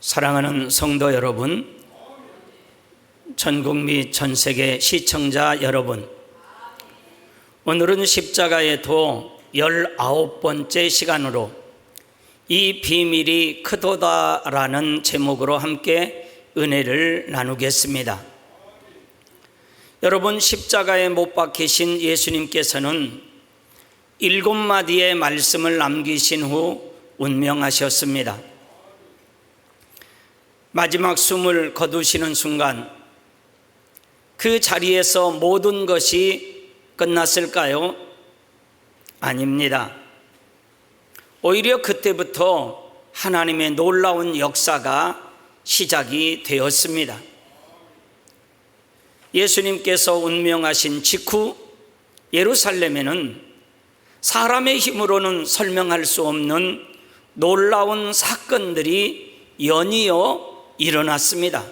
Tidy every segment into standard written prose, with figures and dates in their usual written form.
사랑하는 성도 여러분, 전국 및 전세계 시청자 여러분, 오늘은 십자가에도 19번째 시간으로 이 비밀이 크도다라는 제목으로 함께 은혜를 나누겠습니다. 여러분, 십자가에 못 박히신 예수님께서는 7마디의 말씀을 남기신 후 운명하셨습니다. 마지막 숨을 거두시는 순간 그 자리에서 모든 것이 끝났을까요? 아닙니다. 오히려 그때부터 하나님의 놀라운 역사가 시작이 되었습니다. 예수님께서 운명하신 직후 예루살렘에는 사람의 힘으로는 설명할 수 없는 놀라운 사건들이 연이어 일어났습니다.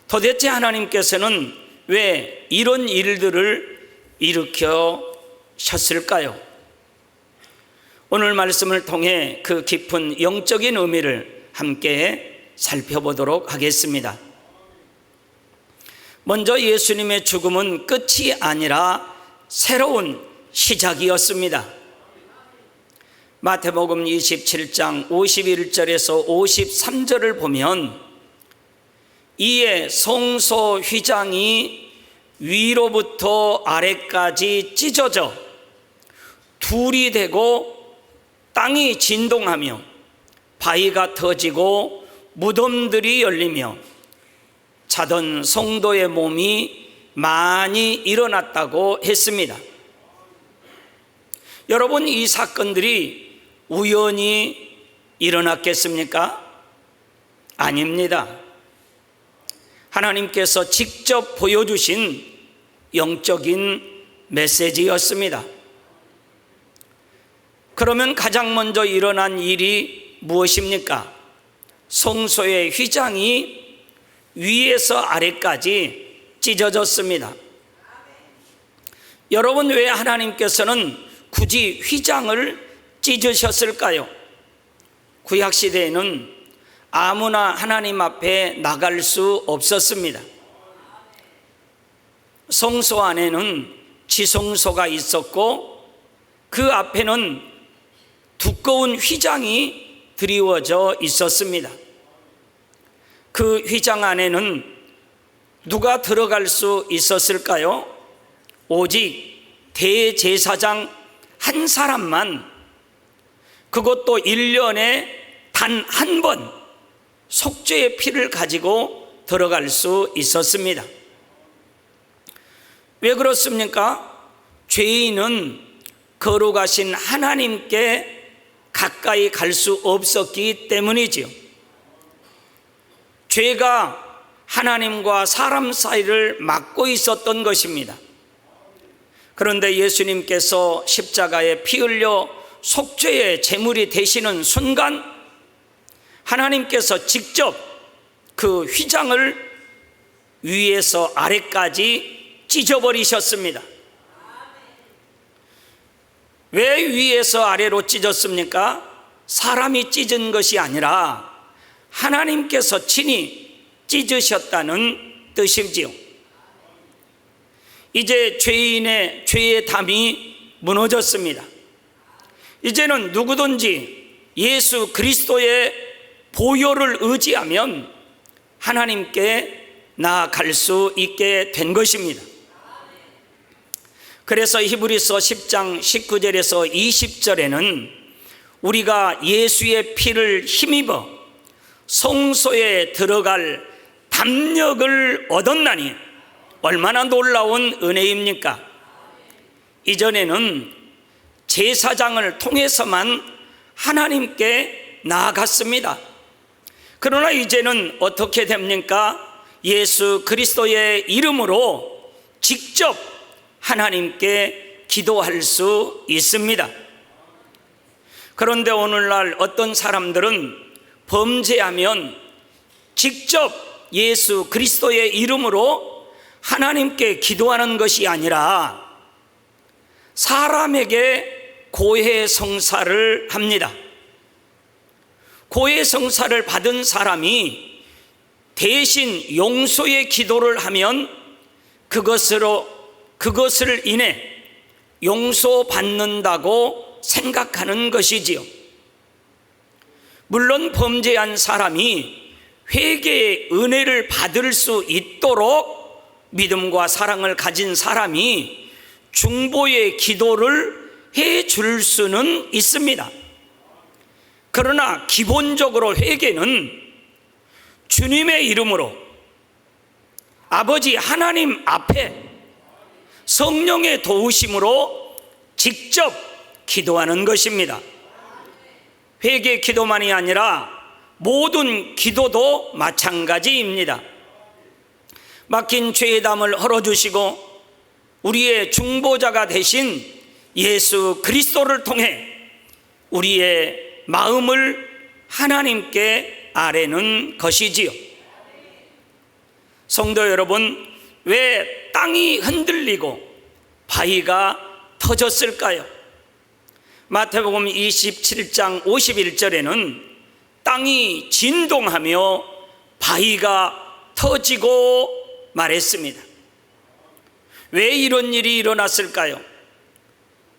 도대체 하나님께서는 왜 이런 일들을 일으켜셨을까요? 오늘 말씀을 통해 그 깊은 영적인 의미를 함께 살펴보도록 하겠습니다. 먼저 예수님의 죽음은 끝이 아니라 새로운 시작이었습니다. 마태복음 27장 51절에서 53절을 보면 이에 성소 휘장이 위로부터 아래까지 찢어져 둘이 되고 땅이 진동하며 바위가 터지고 무덤들이 열리며 자던 성도의 몸이 많이 일어났다고 했습니다. 여러분, 이 사건들이 우연히 일어났겠습니까? 아닙니다. 하나님께서 직접 보여주신 영적인 메시지였습니다. 그러면 가장 먼저 일어난 일이 무엇입니까? 성소의 휘장이 위에서 아래까지 찢어졌습니다. 여러분, 왜 하나님께서는 굳이 휘장을 찢으셨을까요? 구약시대에는 아무나 하나님 앞에 나갈 수 없었습니다. 성소 안에는 지성소가 있었고 그 앞에는 두꺼운 휘장이 드리워져 있었습니다. 그 휘장 안에는 누가 들어갈 수 있었을까요? 오직 대제사장 한 사람만, 그것도 1년에 단 한 번 속죄의 피를 가지고 들어갈 수 있었습니다. 왜 그렇습니까? 죄인은 거룩하신 하나님께 가까이 갈 수 없었기 때문이지요. 죄가 하나님과 사람 사이를 막고 있었던 것입니다. 그런데 예수님께서 십자가에 피 흘려 속죄의 제물이 되시는 순간 하나님께서 직접 그 휘장을 위에서 아래까지 찢어버리셨습니다. 왜 위에서 아래로 찢었습니까? 사람이 찢은 것이 아니라 하나님께서 친히 찢으셨다는 뜻이지요. 이제 죄인의 죄의 담이 무너졌습니다. 이제는 누구든지 예수 그리스도의 보혈을 의지하면 하나님께 나아갈 수 있게 된 것입니다. 그래서 히브리서 10장 19절에서 20절에는 우리가 예수의 피를 힘입어 성소에 들어갈 담력을 얻었나니 얼마나 놀라운 은혜입니까? 이전에는 제사장을 통해서만 하나님께 나아갔습니다. 그러나 이제는 어떻게 됩니까? 예수 그리스도의 이름으로 직접 하나님께 기도할 수 있습니다. 그런데 오늘날 어떤 사람들은 범죄하면 직접 예수 그리스도의 이름으로 하나님께 기도하는 것이 아니라 사람에게 고해 성사를 합니다. 고해성사를 받은 사람이 대신 용서의 기도를 하면 그것을 인해 용서받는다고 생각하는 것이지요. 물론 범죄한 사람이 회개의 은혜를 받을 수 있도록 믿음과 사랑을 가진 사람이 중보의 기도를 해줄 수는 있습니다. 그러나 기본적으로 회개는 주님의 이름으로 아버지 하나님 앞에 성령의 도우심으로 직접 기도하는 것입니다. 회개 기도만이 아니라 모든 기도도 마찬가지입니다. 막힌 죄의 담을 헐어주시고 우리의 중보자가 되신 예수 그리스도를 통해 우리의 마음을 하나님께 아뢰는 것이지요. 성도 여러분, 왜 땅이 흔들리고 바위가 터졌을까요? 마태복음 27장 51절에는 땅이 진동하며 바위가 터지고 말했습니다. 왜 이런 일이 일어났을까요?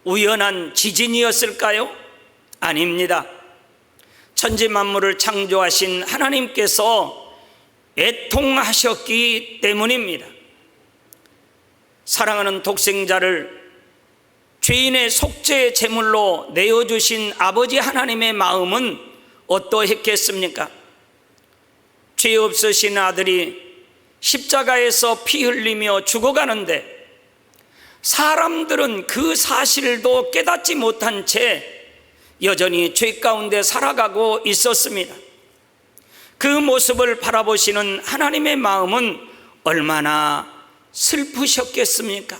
우연한 지진이었을까요? 아닙니다. 천지 만물을 창조하신 하나님께서 애통하셨기 때문입니다. 사랑하는 독생자를 죄인의 속죄의 제물로 내어주신 아버지 하나님의 마음은 어떠했겠습니까? 죄 없으신 아들이 십자가에서 피 흘리며 죽어가는데 사람들은 그 사실도 깨닫지 못한 채 여전히 죄 가운데 살아가고 있었습니다. 그 모습을 바라보시는 하나님의 마음은 얼마나 슬프셨겠습니까?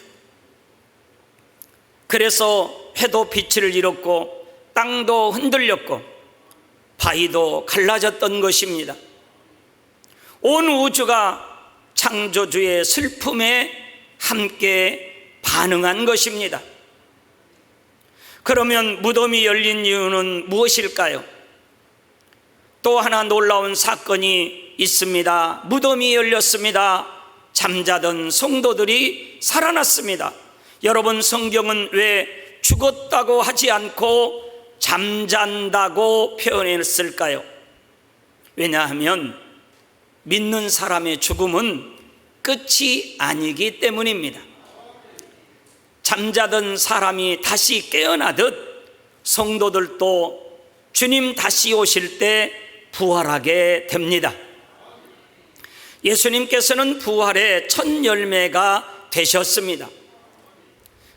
그래서 해도 빛을 잃었고 땅도 흔들렸고 바위도 갈라졌던 것입니다. 온 우주가 창조주의 슬픔에 함께 반응한 것입니다. 그러면 무덤이 열린 이유는 무엇일까요? 또 하나 놀라운 사건이 있습니다. 무덤이 열렸습니다. 잠자던 성도들이 살아났습니다. 여러분, 성경은 왜 죽었다고 하지 않고 잠잔다고 표현했을까요? 왜냐하면 믿는 사람의 죽음은 끝이 아니기 때문입니다. 잠자던 사람이 다시 깨어나듯 성도들도 주님 다시 오실 때 부활하게 됩니다. 예수님께서는 부활의 첫 열매가 되셨습니다.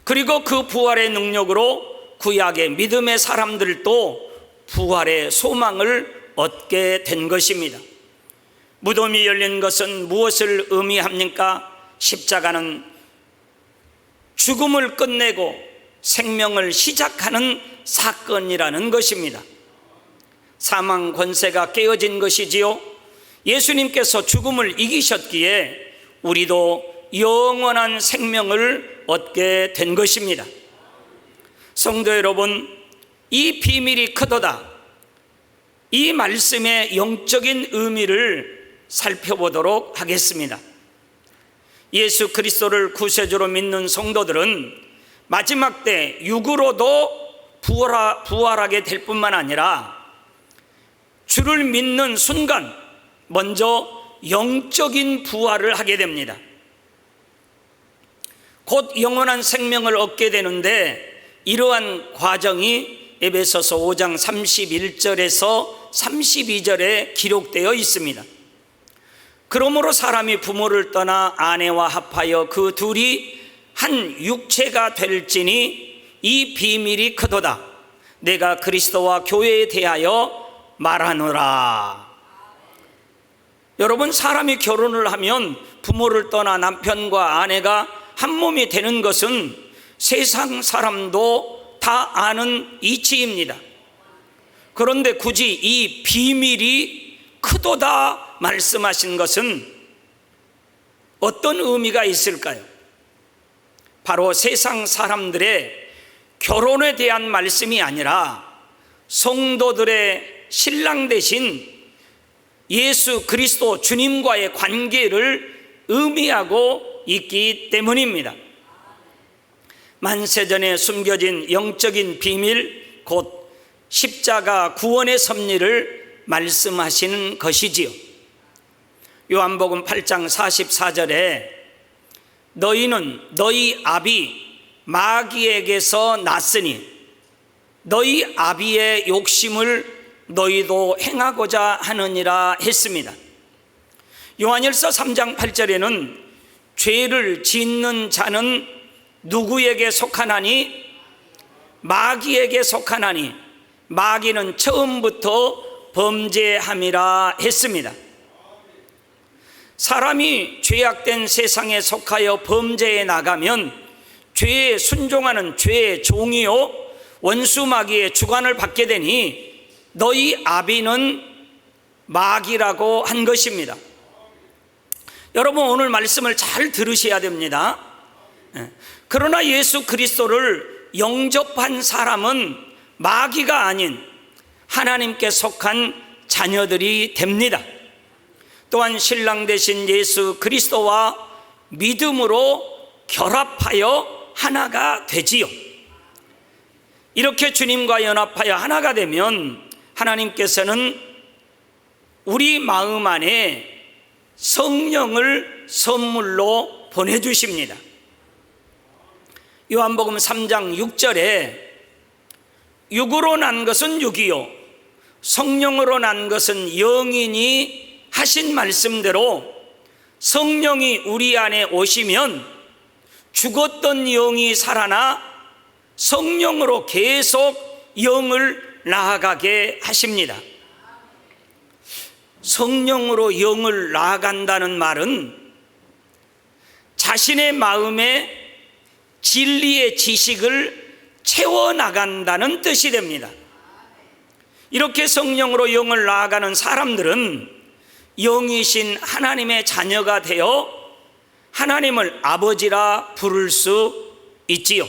그리고 그 부활의 능력으로 구약의 믿음의 사람들도 부활의 소망을 얻게 된 것입니다. 무덤이 열린 것은 무엇을 의미합니까? 십자가는 죽음을 끝내고 생명을 시작하는 사건이라는 것입니다. 사망 권세가 깨어진 것이지요. 예수님께서 죽음을 이기셨기에 우리도 영원한 생명을 얻게 된 것입니다. 성도 여러분, 이 비밀이 크도다. 이 말씀의 영적인 의미를 살펴보도록 하겠습니다. 예수 그리스도를 구세주로 믿는 성도들은 마지막 때 육으로도 부활하게 될 뿐만 아니라 주를 믿는 순간 먼저 영적인 부활을 하게 됩니다. 곧 영원한 생명을 얻게 되는데 이러한 과정이 에베소서 5장 31절에서 32절에 기록되어 있습니다. 그러므로 사람이 부모를 떠나 아내와 합하여 그 둘이 한 육체가 될지니 이 비밀이 크도다. 내가 그리스도와 교회에 대하여 말하노라. 여러분, 사람이 결혼을 하면 부모를 떠나 남편과 아내가 한 몸이 되는 것은 세상 사람도 다 아는 이치입니다. 그런데 굳이 이 비밀이 크도다 말씀하신 것은 어떤 의미가 있을까요? 바로 세상 사람들의 결혼에 대한 말씀이 아니라 성도들의 신랑 대신 예수 그리스도 주님과의 관계를 의미하고 있기 때문입니다. 만세전에 숨겨진 영적인 비밀, 곧 십자가 구원의 섭리를 말씀하시는 것이지요. 요한복음 8장 44절에 너희는 너희 아비 마귀에게서 났으니 너희 아비의 욕심을 너희도 행하고자 하느니라 했습니다. 요한일서 3장 8절에는 죄를 짓는 자는 누구에게 속하나니? 마귀에게 속하나니 마귀는 처음부터 범죄함이라 했습니다. 사람이 죄악된 세상에 속하여 범죄에 나가면 죄에 순종하는 죄의 종이요 원수 마귀의 주관을 받게 되니 너희 아비는 마귀라고 한 것입니다. 여러분, 오늘 말씀을 잘 들으셔야 됩니다. 그러나 예수 그리스도를 영접한 사람은 마귀가 아닌 하나님께 속한 자녀들이 됩니다. 또한 신랑 되신 예수 그리스도와 믿음으로 결합하여 하나가 되지요. 이렇게 주님과 연합하여 하나가 되면 하나님께서는 우리 마음 안에 성령을 선물로 보내주십니다. 요한복음 3장 6절에 육으로 난 것은 육이요 성령으로 난 것은 영이니 하신 말씀대로 성령이 우리 안에 오시면 죽었던 영이 살아나 성령으로 계속 영을 나아가게 하십니다. 성령으로 영을 나아간다는 말은 자신의 마음에 진리의 지식을 채워나간다는 뜻이 됩니다. 이렇게 성령으로 영을 나아가는 사람들은 영이신 하나님의 자녀가 되어 하나님을 아버지라 부를 수 있지요.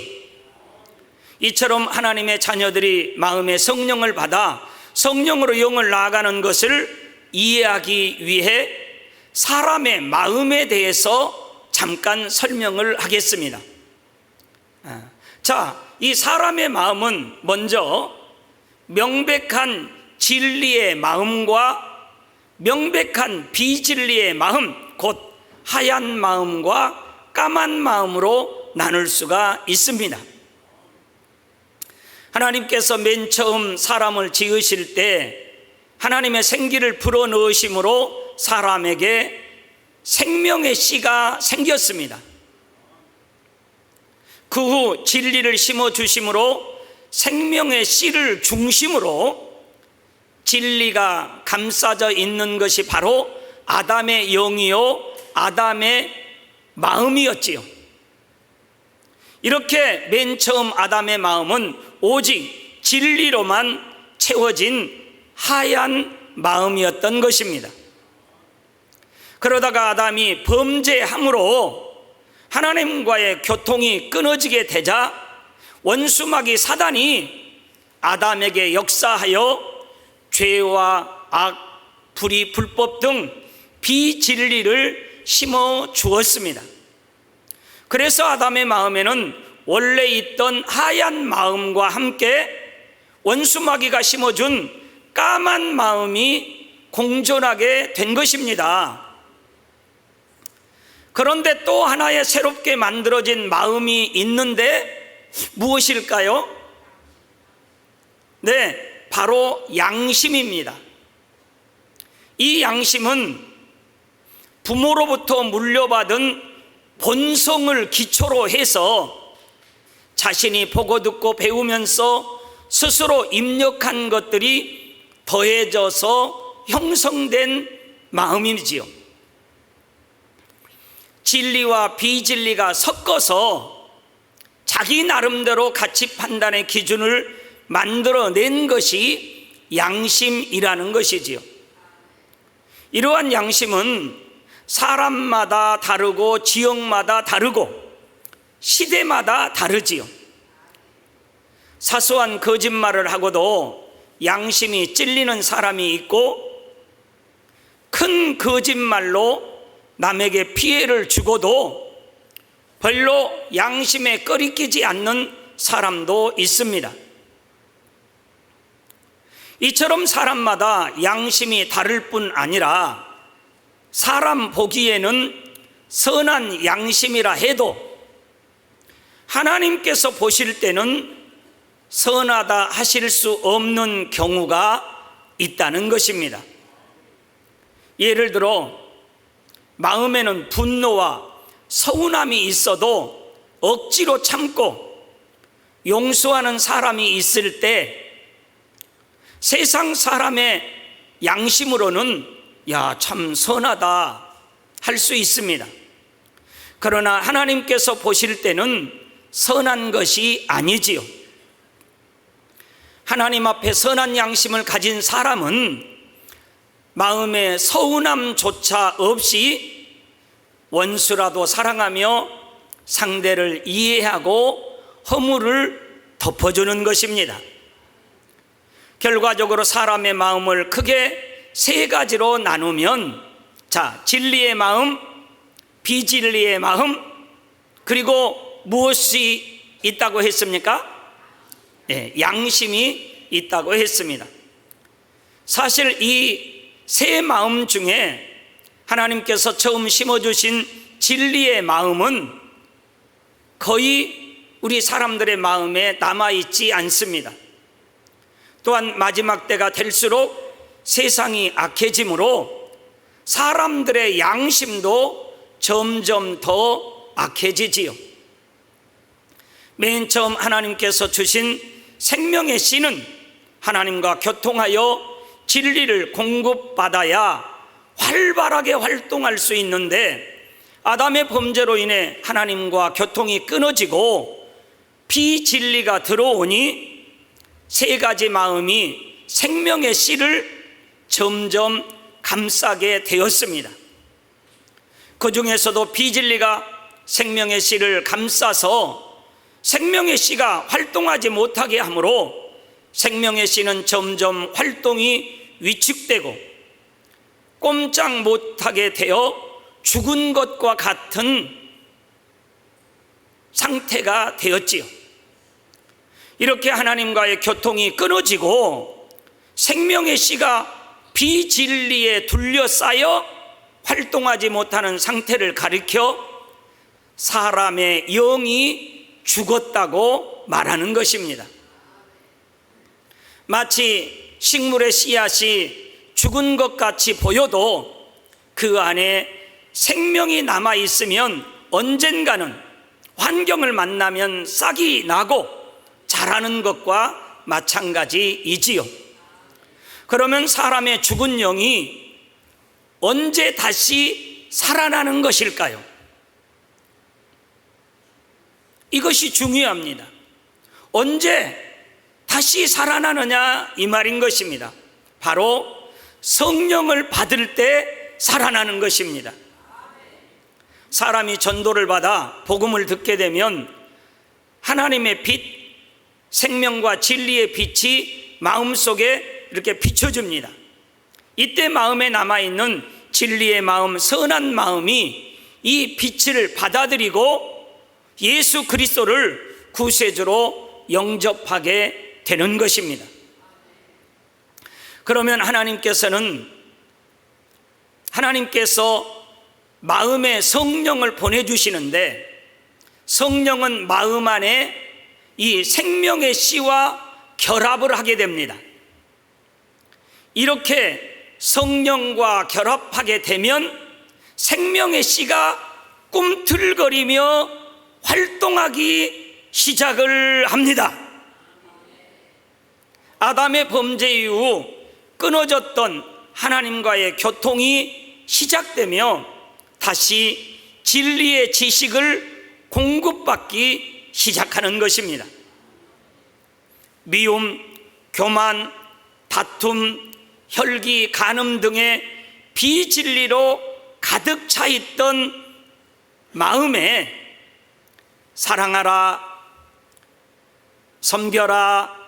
이처럼 하나님의 자녀들이 마음에 성령을 받아 성령으로 영을 나아가는 것을 이해하기 위해 사람의 마음에 대해서 잠깐 설명을 하겠습니다. 자, 이 사람의 마음은 먼저 명백한 진리의 마음과 명백한 비진리의 마음, 곧 하얀 마음과 까만 마음으로 나눌 수가 있습니다. 하나님께서 맨 처음 사람을 지으실 때 하나님의 생기를 불어넣으심으로 사람에게 생명의 씨가 생겼습니다. 그 후 진리를 심어주심으로 생명의 씨를 중심으로 진리가 감싸져 있는 것이 바로 아담의 영이요 아담의 마음이었지요. 이렇게 맨 처음 아담의 마음은 오직 진리로만 채워진 하얀 마음이었던 것입니다. 그러다가 아담이 범죄함으로 하나님과의 교통이 끊어지게 되자 원수마귀 사단이 아담에게 역사하여 죄와 악, 불의, 불법 등 비진리를 심어 주었습니다. 그래서 아담의 마음에는 원래 있던 하얀 마음과 함께 원수마귀가 심어준 까만 마음이 공존하게 된 것입니다. 그런데 또 하나의 새롭게 만들어진 마음이 있는데 무엇일까요? 네, 바로 양심입니다. 이 양심은 부모로부터 물려받은 본성을 기초로 해서 자신이 보고 듣고 배우면서 스스로 입력한 것들이 더해져서 형성된 마음이지요. 진리와 비진리가 섞어서 자기 나름대로 가치 판단의 기준을 만들어낸 것이 양심이라는 것이지요. 이러한 양심은 사람마다 다르고 지역마다 다르고 시대마다 다르지요. 사소한 거짓말을 하고도 양심이 찔리는 사람이 있고, 큰 거짓말로 남에게 피해를 주고도 별로 양심에 꺼리끼지 않는 사람도 있습니다. 이처럼 사람마다 양심이 다를 뿐 아니라 사람 보기에는 선한 양심이라 해도 하나님께서 보실 때는 선하다 하실 수 없는 경우가 있다는 것입니다. 예를 들어 마음에는 분노와 서운함이 있어도 억지로 참고 용서하는 사람이 있을 때 세상 사람의 양심으로는 야, 참 선하다 할 수 있습니다. 그러나 하나님께서 보실 때는 선한 것이 아니지요. 하나님 앞에 선한 양심을 가진 사람은 마음에 서운함조차 없이 원수라도 사랑하며 상대를 이해하고 허물을 덮어주는 것입니다. 결과적으로 사람의 마음을 크게 세 가지로 나누면, 진리의 마음, 비진리의 마음, 그리고 무엇이 있다고 했습니까? 양심이 있다고 했습니다. 사실 이 세 마음 중에 하나님께서 처음 심어주신 진리의 마음은 거의 우리 사람들의 마음에 남아있지 않습니다. 또한 마지막 때가 될수록 세상이 악해지므로 사람들의 양심도 점점 더 악해지지요. 맨 처음 하나님께서 주신 생명의 씨는 하나님과 교통하여 진리를 공급받아야 활발하게 활동할 수 있는데, 아담의 범죄로 인해 하나님과 교통이 끊어지고 비진리가 들어오니 세 가지 마음이 생명의 씨를 점점 감싸게 되었습니다. 그 중에서도 비진리가 생명의 씨를 감싸서 생명의 씨가 활동하지 못하게 하므로 생명의 씨는 점점 활동이 위축되고 꼼짝 못하게 되어 죽은 것과 같은 상태가 되었지요. 이렇게 하나님과의 교통이 끊어지고 생명의 씨가 비진리에 둘러싸여 활동하지 못하는 상태를 가리켜 사람의 영이 죽었다고 말하는 것입니다. 마치 식물의 씨앗이 죽은 것 같이 보여도 그 안에 생명이 남아 있으면 언젠가는 환경을 만나면 싹이 나고 자라는 것과 마찬가지이지요. 그러면 사람의 죽은 영이 언제 다시 살아나는 것일까요? 이것이 중요합니다. 언제 다시 살아나느냐 이 말인 것입니다. 바로 성령을 받을 때 살아나는 것입니다. 사람이 전도를 받아 복음을 듣게 되면 하나님의 빛, 생명과 진리의 빛이 마음속에 이렇게 비춰줍니다. 이때 마음에 남아있는 진리의 마음, 선한 마음이 이 빛을 받아들이고 예수 그리스도를 구세주로 영접하게 되는 것입니다. 그러면 하나님께서 마음에 성령을 보내주시는데, 성령은 마음 안에 이 생명의 씨와 결합을 하게 됩니다. 이렇게 성령과 결합하게 되면 생명의 씨가 꿈틀거리며 활동하기 시작을 합니다. 아담의 범죄 이후 끊어졌던 하나님과의 교통이 시작되며 다시 진리의 지식을 공급받기 시작하는 것입니다. 미움, 교만, 다툼, 혈기, 간음 등의 비진리로 가득 차 있던 마음에 사랑하라, 섬겨라,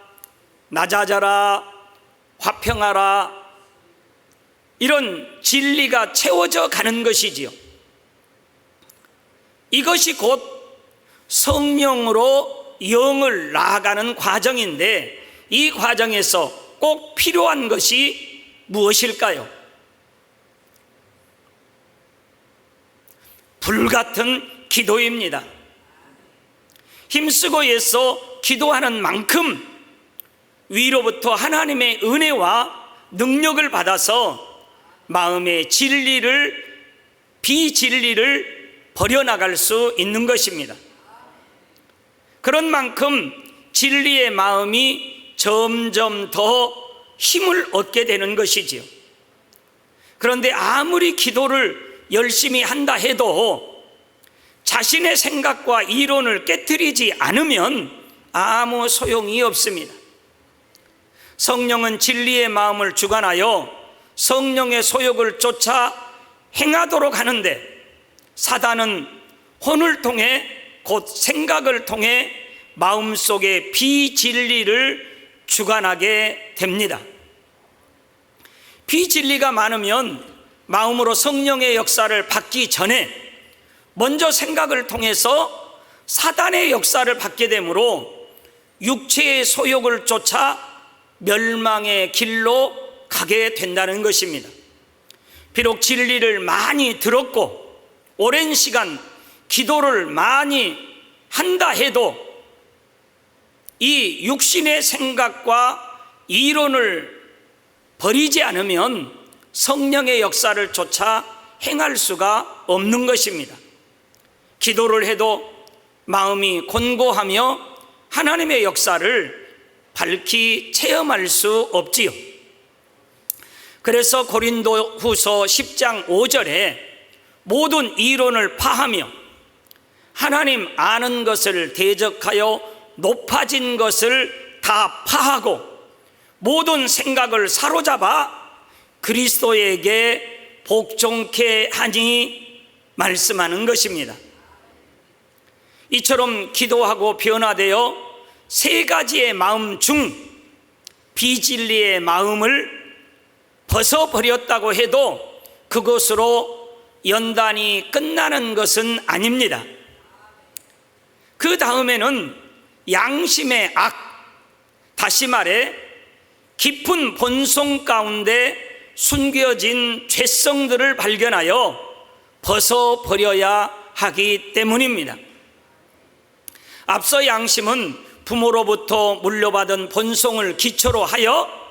낮아져라, 화평하라, 이런 진리가 채워져 가는 것이지요. 이것이 곧 성령으로 영을 나아가는 과정인데, 이 과정에서 꼭 필요한 것이 무엇일까요? 불같은 기도입니다. 힘쓰고 애써 기도하는 만큼 위로부터 하나님의 은혜와 능력을 받아서 마음의 비진리를 버려나갈 수 있는 것입니다. 그런 만큼 진리의 마음이 점점 더 힘을 얻게 되는 것이지요. 그런데 아무리 기도를 열심히 한다 해도 자신의 생각과 이론을 깨트리지 않으면 아무 소용이 없습니다. 성령은 진리의 마음을 주관하여 성령의 소욕을 쫓아 행하도록 하는데, 사단은 혼을 통해, 곧 생각을 통해 마음속의 비진리를 주관하게 됩니다. 비진리가 많으면 마음으로 성령의 역사를 받기 전에 먼저 생각을 통해서 사단의 역사를 받게 되므로 육체의 소욕을 쫓아 멸망의 길로 가게 된다는 것입니다. 비록 진리를 많이 들었고 오랜 시간 기도를 많이 한다 해도 이 육신의 생각과 이론을 버리지 않으면 성령의 역사를 쫓아 행할 수가 없는 것입니다. 기도를 해도 마음이 곤고하며 하나님의 역사를 밝히 체험할 수 없지요. 그래서 고린도후서 10장 5절에 모든 이론을 파하며 하나님 아는 것을 대적하여 높아진 것을 다 파하고 모든 생각을 사로잡아 그리스도에게 복종케 하니 말씀하는 것입니다. 이처럼 기도하고 변화되어 세 가지의 마음 중 비진리의 마음을 벗어버렸다고 해도 그것으로 연단이 끝나는 것은 아닙니다. 그 다음에는 양심의 악, 다시 말해 깊은 본성 가운데 숨겨진 죄성들을 발견하여 벗어버려야 하기 때문입니다. 앞서 양심은 부모로부터 물려받은 본성을 기초로 하여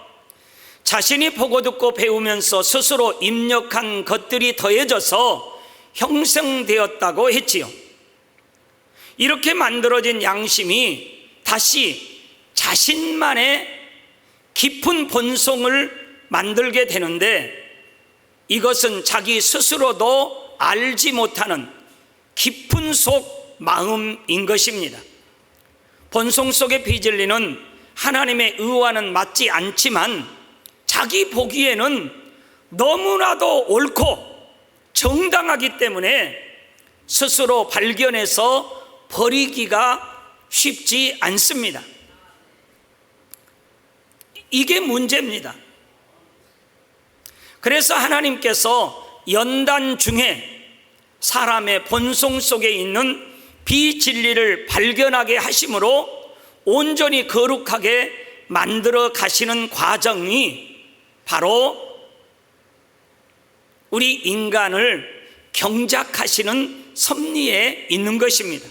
자신이 보고 듣고 배우면서 스스로 입력한 것들이 더해져서 형성되었다고 했지요. 이렇게 만들어진 양심이 다시 자신만의 깊은 본성을 만들게 되는데, 이것은 자기 스스로도 알지 못하는 깊은 속 마음인 것입니다. 본성 속의 비진리는 하나님의 의와는 맞지 않지만 자기 보기에는 너무나도 옳고 정당하기 때문에 스스로 발견해서 버리기가 쉽지 않습니다. 이게 문제입니다. 그래서 하나님께서 연단 중에 사람의 본성 속에 있는 비진리를 발견하게 하심으로 온전히 거룩하게 만들어 가시는 과정이 바로 우리 인간을 경작하시는 섭리에 있는 것입니다.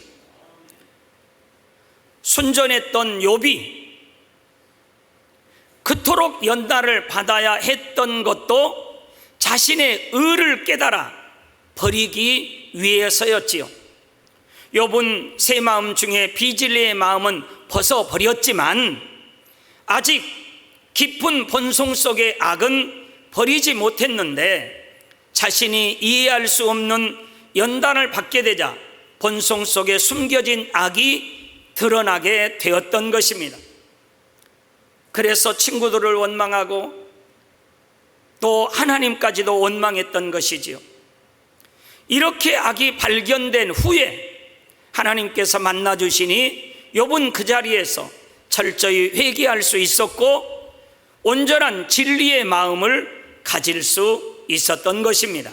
순전했던 욥이 그토록 연단을 받아야 했던 것도 자신의 의를 깨달아 버리기 위해서였지요. 욥은 새 마음 중에 비진리의 마음은 벗어버렸지만 아직 깊은 본성 속의 악은 버리지 못했는데, 자신이 이해할 수 없는 연단을 받게 되자 본성 속에 숨겨진 악이 드러나게 되었던 것입니다. 그래서 친구들을 원망하고 또 하나님까지도 원망했던 것이지요. 이렇게 악이 발견된 후에 하나님께서 만나 주시니 욥은 그 자리에서 철저히 회개할 수 있었고 온전한 진리의 마음을 가질 수 있었던 것입니다.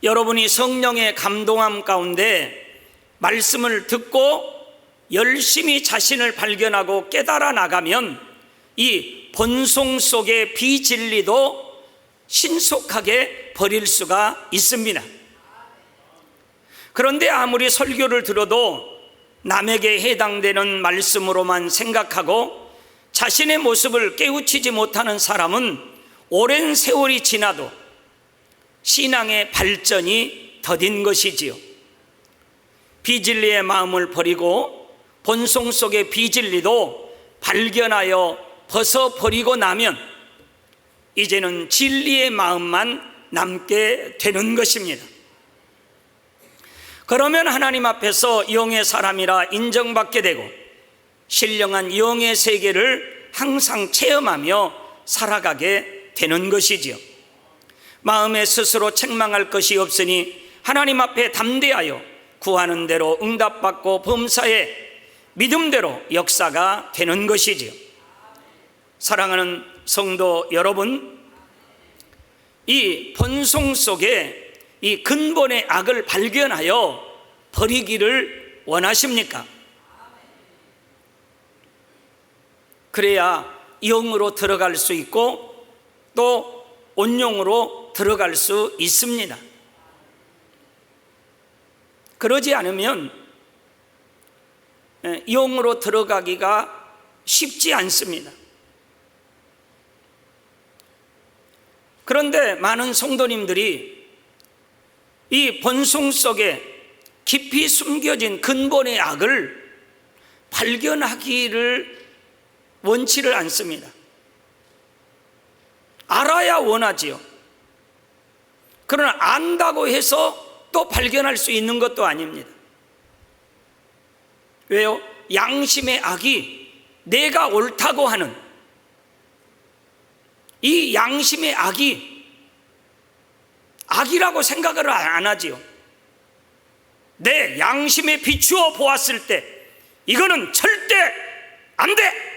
여러분이 성령의 감동함 가운데 말씀을 듣고 열심히 자신을 발견하고 깨달아 나가면 이 본성 속의 비진리도 신속하게 버릴 수가 있습니다. 그런데 아무리 설교를 들어도 남에게 해당되는 말씀으로만 생각하고 자신의 모습을 깨우치지 못하는 사람은 오랜 세월이 지나도 신앙의 발전이 더딘 것이지요. 비진리의 마음을 버리고 본성 속의 비진리도 발견하여 벗어버리고 나면 이제는 진리의 마음만 남게 되는 것입니다. 그러면 하나님 앞에서 영의 사람이라 인정받게 되고 신령한 영의 세계를 항상 체험하며 살아가게 되는 것이지요. 마음에 스스로 책망할 것이 없으니 하나님 앞에 담대하여 구하는 대로 응답받고 범사에 믿음대로 역사가 되는 것이지요. 사랑하는 성도 여러분, 이 본성 속에 이 근본의 악을 발견하여 버리기를 원하십니까? 그래야 영으로 들어갈 수 있고 또 온영으로 들어갈 수 있습니다. 그러지 않으면 영으로 들어가기가 쉽지 않습니다. 그런데 많은 성도님들이 이 본성 속에 깊이 숨겨진 근본의 악을 발견하기를 원치를 않습니다. 알아야 원하지요. 그러나 안다고 해서 또 발견할 수 있는 것도 아닙니다. 왜요? 양심의 악이 내가 옳다고 하는 이 양심의 악이 악이라고 생각을 안 하지요. 내 양심에 비추어 보았을 때 이거는 절대 안 돼!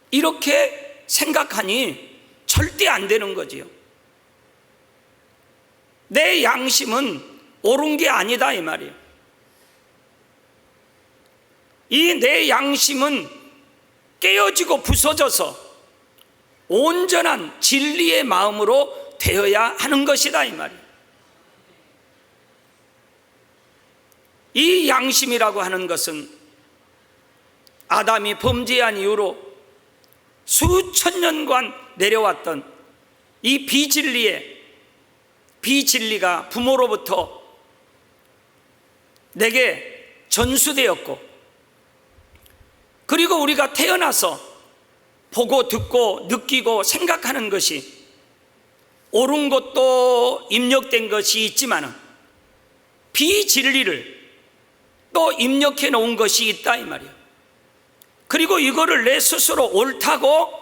이렇게 생각하니 절대 안 되는 거지요. 내 양심은 옳은 게 아니다 이 말이에요. 이 내 양심은 깨어지고 부서져서 온전한 진리의 마음으로 되어야 하는 것이다 이 말이에요. 이 양심이라고 하는 것은 아담이 범죄한 이후로 수천 년간 내려왔던 이 비진리가 부모로부터 내게 전수되었고, 그리고 우리가 태어나서 보고 듣고 느끼고 생각하는 것이 옳은 것도 입력된 것이 있지만 비진리를 또 입력해 놓은 것이 있다 이 말이에요. 그리고 이거를 내 스스로 옳다고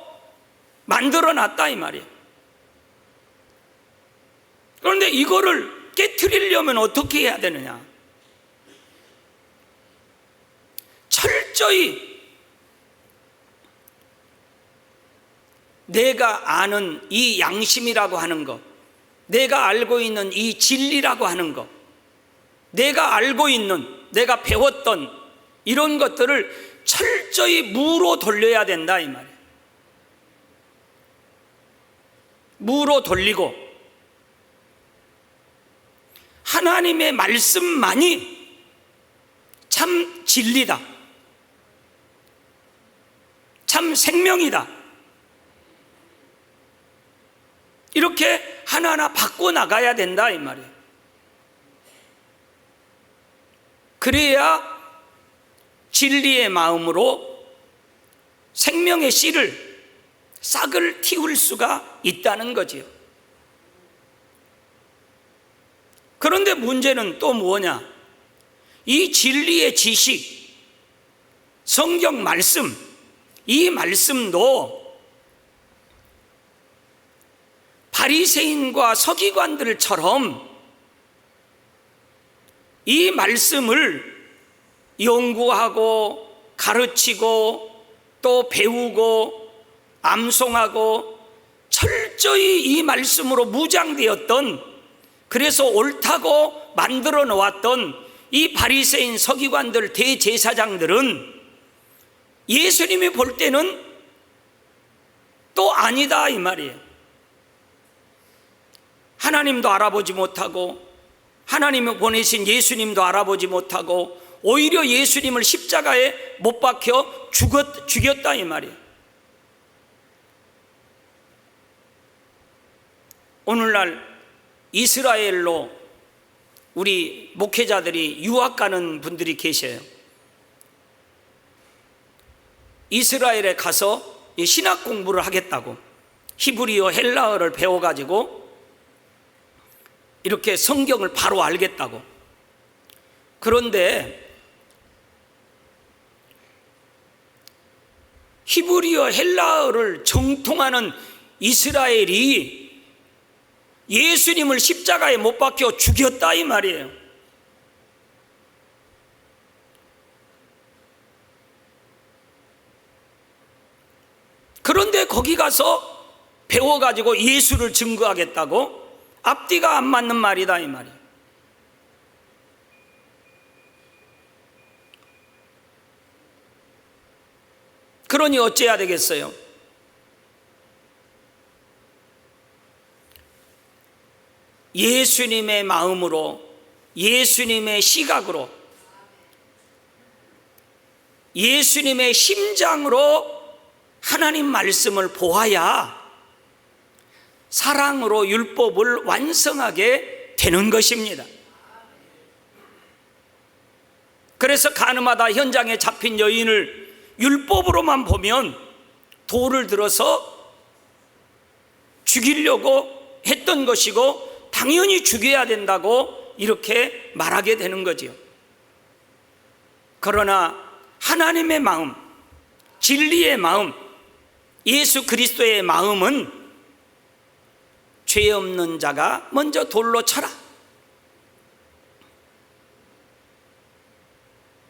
만들어 놨다 이 말이에요. 그런데 이거를 깨트리려면 어떻게 해야 되느냐? 철저히 내가 아는 이 양심이라고 하는 것, 내가 알고 있는 이 진리라고 하는 것, 내가 알고 있는, 내가 배웠던 이런 것들을 철저히 무로 돌려야 된다 이 말이에요. 무로 돌리고 하나님의 말씀만이 참 진리다, 참 생명이다, 이렇게 하나하나 바꿔 나가야 된다 이 말이에요. 그래야 진리의 마음으로 생명의 씨를, 싹을 틔울 수가 있다는 거지요. 그런데 문제는 또 뭐냐? 이 진리의 지식, 성경 말씀, 이 말씀도 바리새인과 서기관들처럼 이 말씀을 연구하고 가르치고 또 배우고 암송하고 철저히 이 말씀으로 무장되었던, 그래서 옳다고 만들어 놓았던 이 바리새인 서기관들 대제사장들은 예수님이 볼 때는 또 아니다 이 말이에요. 하나님도 알아보지 못하고 하나님이 보내신 예수님도 알아보지 못하고 오히려 예수님을 십자가에 못 박혀 죽였다 이 말이에요. 오늘날 이스라엘로 우리 목회자들이 유학 가는 분들이 계셔요. 이스라엘에 가서 신학 공부를 하겠다고 히브리어 헬라어를 배워가지고 이렇게 성경을 바로 알겠다고. 그런데 히브리어 헬라어를 정통하는 이스라엘이 예수님을 십자가에 못 박혀 죽였다 이 말이에요. 그런데 거기 가서 배워가지고 예수를 증거하겠다고? 앞뒤가 안 맞는 말이다 이 말이에요. 그러니 어째야 되겠어요? 예수님의 마음으로, 예수님의 시각으로, 예수님의 심장으로 하나님 말씀을 보아야 사랑으로 율법을 완성하게 되는 것입니다. 그래서 가늠하다 현장에 잡힌 여인을 율법으로만 보면 돌을 들어서 죽이려고 했던 것이고 당연히 죽여야 된다고 이렇게 말하게 되는 거지요. 그러나 하나님의 마음, 진리의 마음, 예수 그리스도의 마음은 죄 없는 자가 먼저 돌로 쳐라.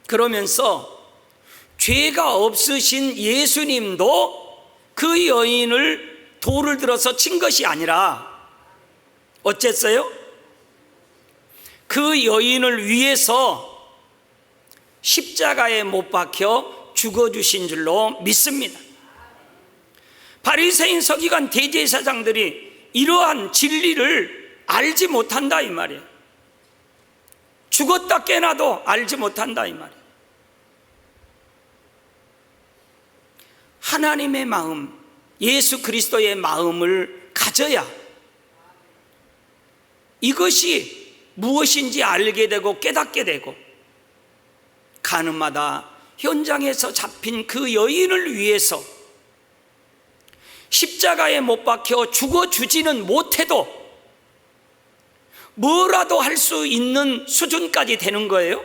그러면서 죄가 없으신 예수님도 그 여인을 돌을 들어서 친 것이 아니라 어쨌어요? 그 여인을 위해서 십자가에 못 박혀 죽어주신 줄로 믿습니다. 바리새인 서기관 대제사장들이 이러한 진리를 알지 못한다 이 말이에요. 죽었다 깨나도 알지 못한다 이 말이에요. 하나님의 마음, 예수 그리스도의 마음을 가져야 이것이 무엇인지 알게 되고 깨닫게 되고, 가늠하다 현장에서 잡힌 그 여인을 위해서 십자가에 못 박혀 죽어주지는 못해도 뭐라도 할 수 있는 수준까지 되는 거예요.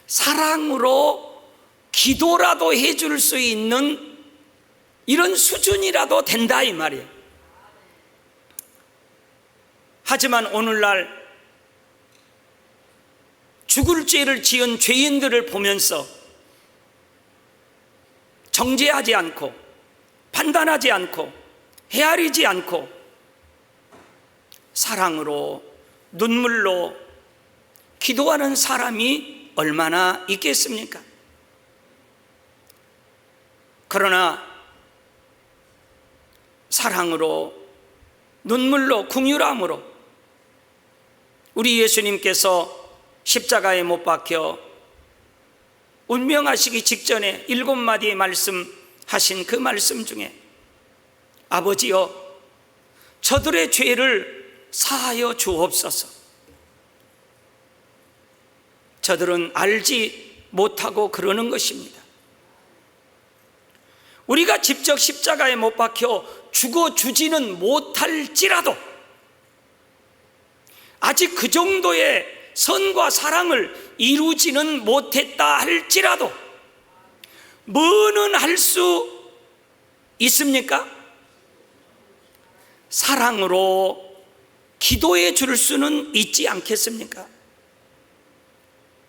사랑으로 기도라도 해줄 수 있는 이런 수준이라도 된다 이 말이에요. 하지만 오늘날 죽을 죄를 지은 죄인들을 보면서 정죄하지 않고 판단하지 않고 헤아리지 않고 사랑으로 눈물로 기도하는 사람이 얼마나 있겠습니까? 그러나 사랑으로 눈물로 긍휼함으로 우리 예수님께서 십자가에 못 박혀 운명하시기 직전에 7마디의 말씀하신 그 말씀 중에 아버지여 저들의 죄를 사하여 주옵소서. 저들은 알지 못하고 그러는 것입니다. 우리가 직접 십자가에 못 박혀 죽어주지는 못할지라도 아직 그 정도의 선과 사랑을 이루지는 못했다 할지라도 뭐는 할 수 있습니까? 사랑으로 기도해 줄 수는 있지 않겠습니까?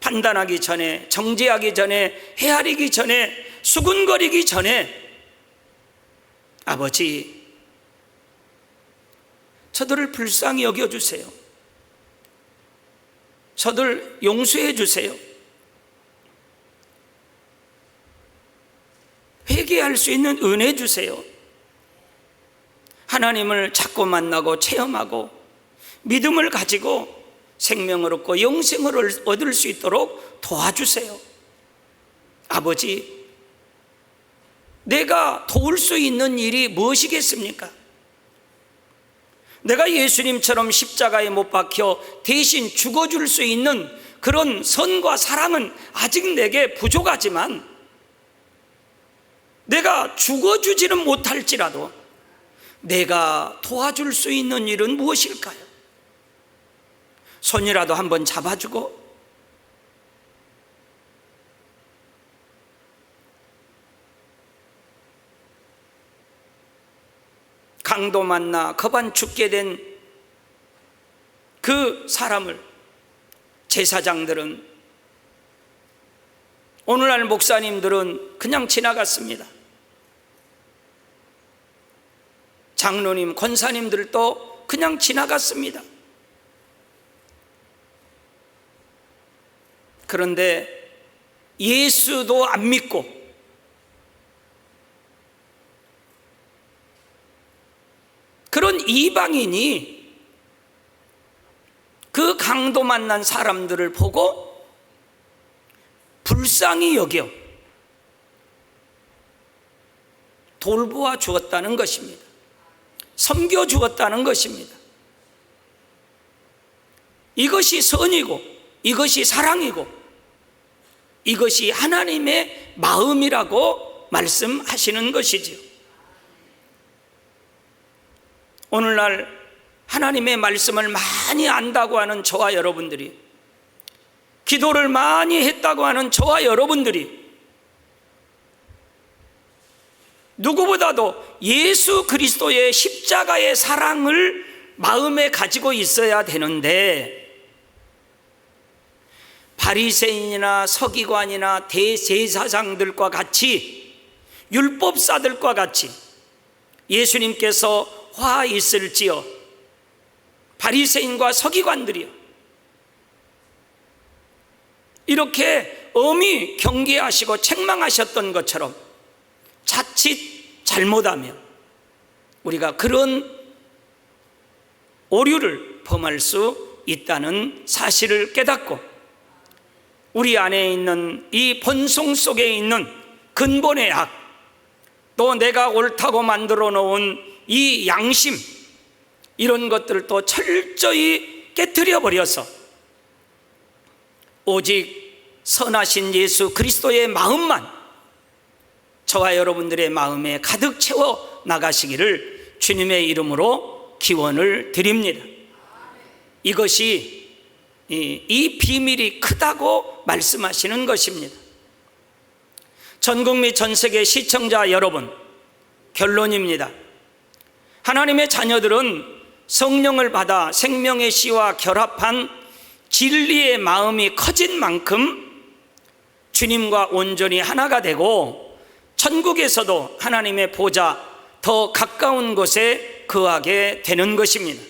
판단하기 전에, 정죄하기 전에, 헤아리기 전에, 수군거리기 전에 아버지, 저들을 불쌍히 여겨주세요. 저들 용서해 주세요. 회개할 수 있는 은혜 주세요. 하나님을 자꾸 만나고 체험하고 믿음을 가지고 생명을 얻고 영생을 얻을 수 있도록 도와주세요. 아버지, 내가 도울 수 있는 일이 무엇이겠습니까? 내가 예수님처럼 십자가에 못 박혀 대신 죽어줄 수 있는 그런 선과 사랑은 아직 내게 부족하지만, 내가 죽어주지는 못할지라도 내가 도와줄 수 있는 일은 무엇일까요? 손이라도 한번 잡아주고, 강도 만나 겁안 죽게 된 그 사람을 제사장들은, 오늘날 목사님들은 그냥 지나갔습니다. 장로님, 권사님들도 그냥 지나갔습니다. 그런데 예수도 안 믿고 그런 이방인이 그 강도 만난 사람들을 보고 불쌍히 여겨 돌보아 주었다는 것입니다. 섬겨 주었다는 것입니다. 이것이 선이고, 이것이 사랑이고, 이것이 하나님의 마음이라고 말씀하시는 것이지요. 오늘날 하나님의 말씀을 많이 안다고 하는 저와 여러분들이, 기도를 많이 했다고 하는 저와 여러분들이 누구보다도 예수 그리스도의 십자가의 사랑을 마음에 가지고 있어야 되는데, 바리새인이나 서기관이나 대제사장들과 같이, 율법사들과 같이 예수님께서 화 있을지어 바리새인과 서기관들이요, 이렇게 엄히 경계하시고 책망하셨던 것처럼 자칫 잘못하면 우리가 그런 오류를 범할 수 있다는 사실을 깨닫고, 우리 안에 있는 이 본성 속에 있는 근본의 악, 또 내가 옳다고 만들어 놓은 이 양심, 이런 것들도 철저히 깨트려 버려서 오직 선하신 예수 그리스도의 마음만 저와 여러분들의 마음에 가득 채워 나가시기를 주님의 이름으로 기원을 드립니다. 이것이 이 비밀이 크다고 말씀하시는 것입니다. 전국 및 전 세계 시청자 여러분, 결론입니다. 하나님의 자녀들은 성령을 받아 생명의 씨와 결합한 진리의 마음이 커진 만큼 주님과 온전히 하나가 되고, 천국에서도 하나님의 보좌 더 가까운 곳에 거하게 되는 것입니다.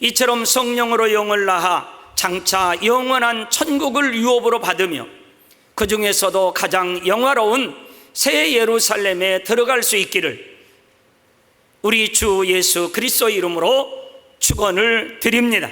이처럼 성령으로 영을 낳아 장차 영원한 천국을 유업으로 받으며 그 중에서도 가장 영화로운 새 예루살렘에 들어갈 수 있기를 우리 주 예수 그리스도 이름으로 축원을 드립니다.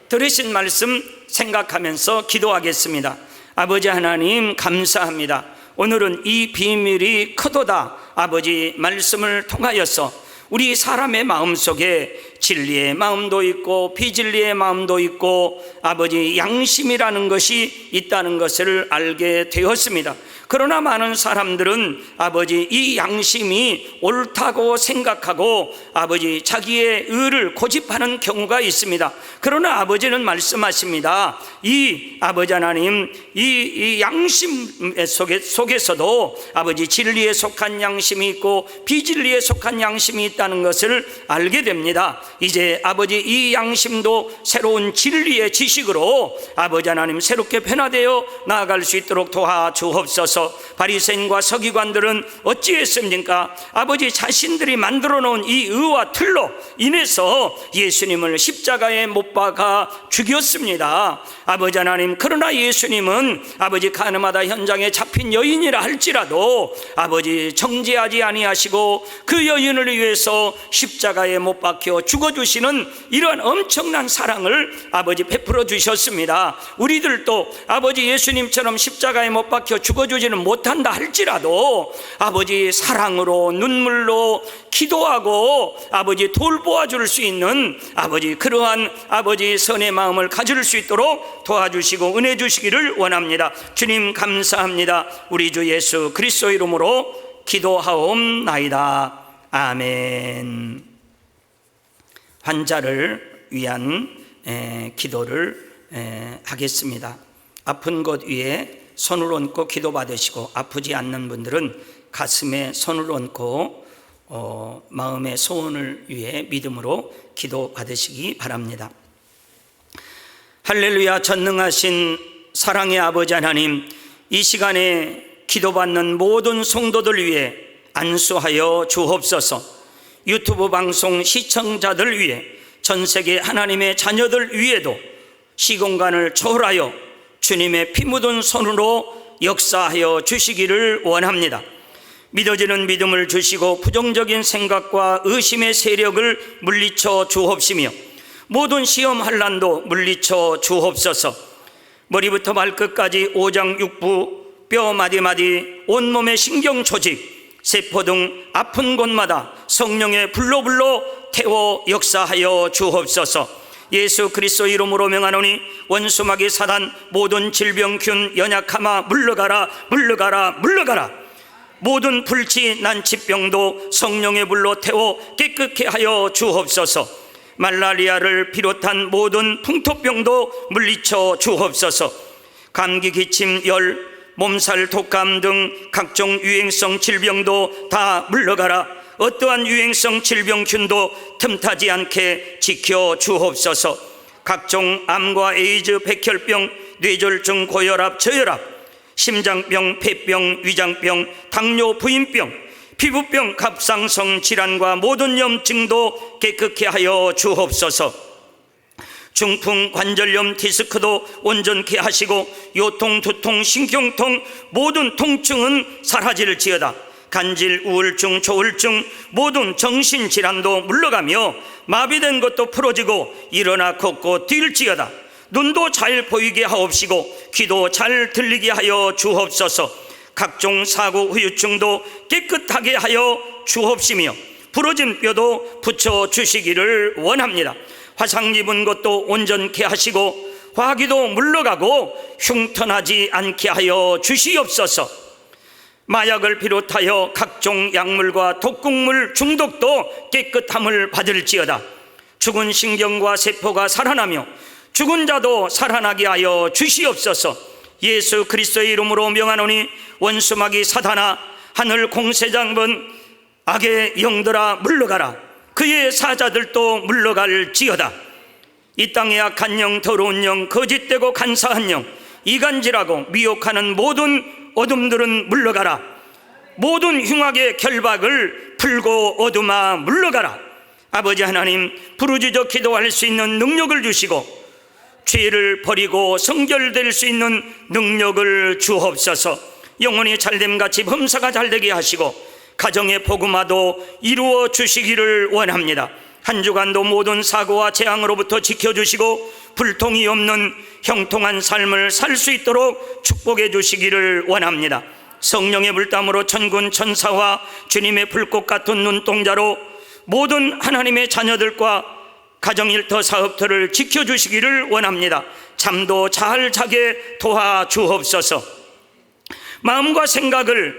들으신 말씀 생각하면서 기도하겠습니다. 아버지 하나님, 감사합니다. 오늘은 이 비밀이 크도다. 아버지, 말씀을 통하여서 우리 사람의 마음속에 진리의 마음도 있고 비진리의 마음도 있고 아버지, 양심이라는 것이 있다는 것을 알게 되었습니다. 그러나 많은 사람들은 아버지, 이 양심이 옳다고 생각하고 아버지, 자기의 의를 고집하는 경우가 있습니다. 그러나 아버지는 말씀하십니다. 이 아버지 하나님, 이 양심 속에서도 아버지, 진리에 속한 양심이 있고 비진리에 속한 양심이 있다는 것을 알게 됩니다. 이제 아버지 이 양심도 새로운 진리의 지식으로 아버지 하나님 새롭게 변화되어 나아갈 수 있도록 도와주옵소서. 바리새인과 서기관들은 어찌했습니까? 아버지 자신들이 만들어 놓은 이 의와 틀로 인해서 예수님을 십자가에 못 박아 죽였습니다. 아버지 하나님, 그러나 예수님은 아버지 가늠하다 현장에 잡힌 여인이라 할지라도 아버지 정죄하지 아니하시고 그 여인을 위해서 십자가에 못 박혀 죽어주시는 이러한 엄청난 사랑을 아버지 베풀어 주셨습니다. 우리들도 아버지 예수님처럼 십자가에 못 박혀 죽어주지는 못한다 할지라도 아버지 사랑으로 눈물로 기도하고 아버지 돌보아 줄 수 있는 아버지 그러한 아버지 선의 마음을 가질 수 있도록 도와주시고 은혜 주시기를 원합니다. 주님 감사합니다. 우리 주 예수 그리스도 이름으로 기도하옵나이다. 아멘. 환자를 위한 기도를 하겠습니다. 아픈 곳 위에 손을 얹고 기도 받으시고, 아프지 않는 분들은 가슴에 손을 얹고 마음의 소원을 위해 믿음으로 기도 받으시기 바랍니다. 할렐루야. 전능하신 사랑의 아버지 하나님, 이 시간에 기도받는 모든 성도들 위해 안수하여 주옵소서. 유튜브 방송 시청자들 위해, 전 세계 하나님의 자녀들 위에도 시공간을 초월하여 주님의 피 묻은 손으로 역사하여 주시기를 원합니다. 믿어지는 믿음을 주시고 부정적인 생각과 의심의 세력을 물리쳐 주옵시며 모든 시험 환난도 물리쳐 주옵소서. 머리부터 발끝까지 오장육부, 뼈 마디마디, 온몸의 신경 조직, 세포 등 아픈 곳마다 성령의 불로 태워 역사하여 주옵소서. 예수 그리스도 이름으로 명하노니 원수마귀 사단 모든 질병균 연약함아 물러가라, 물러가라, 물러가라. 모든 불치 난치병도 성령의 불로 태워 깨끗게 하여 주옵소서. 말라리아를 비롯한 모든 풍토병도 물리쳐 주옵소서. 감기, 기침, 열, 몸살, 독감 등 각종 유행성 질병도 다 물러가라. 어떠한 유행성 질병균도 틈타지 않게 지켜 주옵소서. 각종 암과 에이즈, 백혈병, 뇌졸중, 고혈압, 저혈압, 심장병, 폐병, 위장병, 당뇨, 부인병, 피부병, 갑상선 질환과 모든 염증도 깨끗게 하여 주옵소서. 중풍, 관절염, 디스크도 온전케 하시고 요통, 두통, 신경통 모든 통증은 사라질지어다. 간질, 우울증, 조울증 모든 정신질환도 물러가며 마비된 것도 풀어지고 일어나 걷고 뛸지어다. 눈도 잘 보이게 하옵시고 귀도 잘 들리게 하여 주옵소서. 각종 사고, 후유증도 깨끗하게 하여 주옵시며 부러진 뼈도 붙여 주시기를 원합니다. 화상 입은 것도 온전케 하시고 화기도 물러가고 흉터나지 않게 하여 주시옵소서. 마약을 비롯하여 각종 약물과 독극물 중독도 깨끗함을 받을지어다. 죽은 신경과 세포가 살아나며 죽은 자도 살아나게 하여 주시옵소서. 예수 그리스도의 이름으로 명하노니 원수마귀 사단아, 하늘 공세장군 악의 영들아 물러가라. 그의 사자들도 물러갈지어다. 이 땅의 악한 영, 더러운 영, 거짓되고 간사한 영, 이간질하고 미혹하는 모든 어둠들은 물러가라. 모든 흉악의 결박을 풀고 어둠아 물러가라. 아버지 하나님, 부르짖어 기도할 수 있는 능력을 주시고 죄를 버리고 성결될 수 있는 능력을 주옵소서. 영혼이 잘됨같이 범사가 잘되게 하시고 가정의 복음화도 이루어 주시기를 원합니다. 한 주간도 모든 사고와 재앙으로부터 지켜주시고 불통이 없는 형통한 삶을 살 수 있도록 축복해 주시기를 원합니다. 성령의 불담으로 천군 천사와 주님의 불꽃 같은 눈동자로 모든 하나님의 자녀들과 가정일터 사업터를 지켜주시기를 원합니다. 잠도 잘 자게 도와주옵소서. 마음과 생각을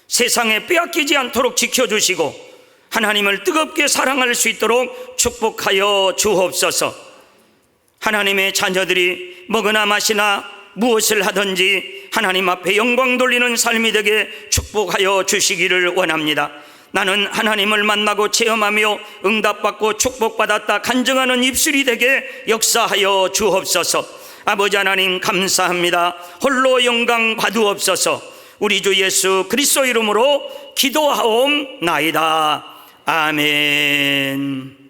세상에 빼앗기지 않도록 지켜주시고 하나님을 뜨겁게 사랑할 수 있도록 축복하여 주옵소서. 하나님의 자녀들이 먹으나 마시나 무엇을 하든지 하나님 앞에 영광 돌리는 삶이 되게 축복하여 주시기를 원합니다. 나는 하나님을 만나고 체험하며 응답받고 축복받았다 간증하는 입술이 되게 역사하여 주옵소서. 아버지 하나님 감사합니다. 홀로 영광 받으옵소서. 우리 주 예수 그리스도 이름으로 기도하옵나이다. 아멘.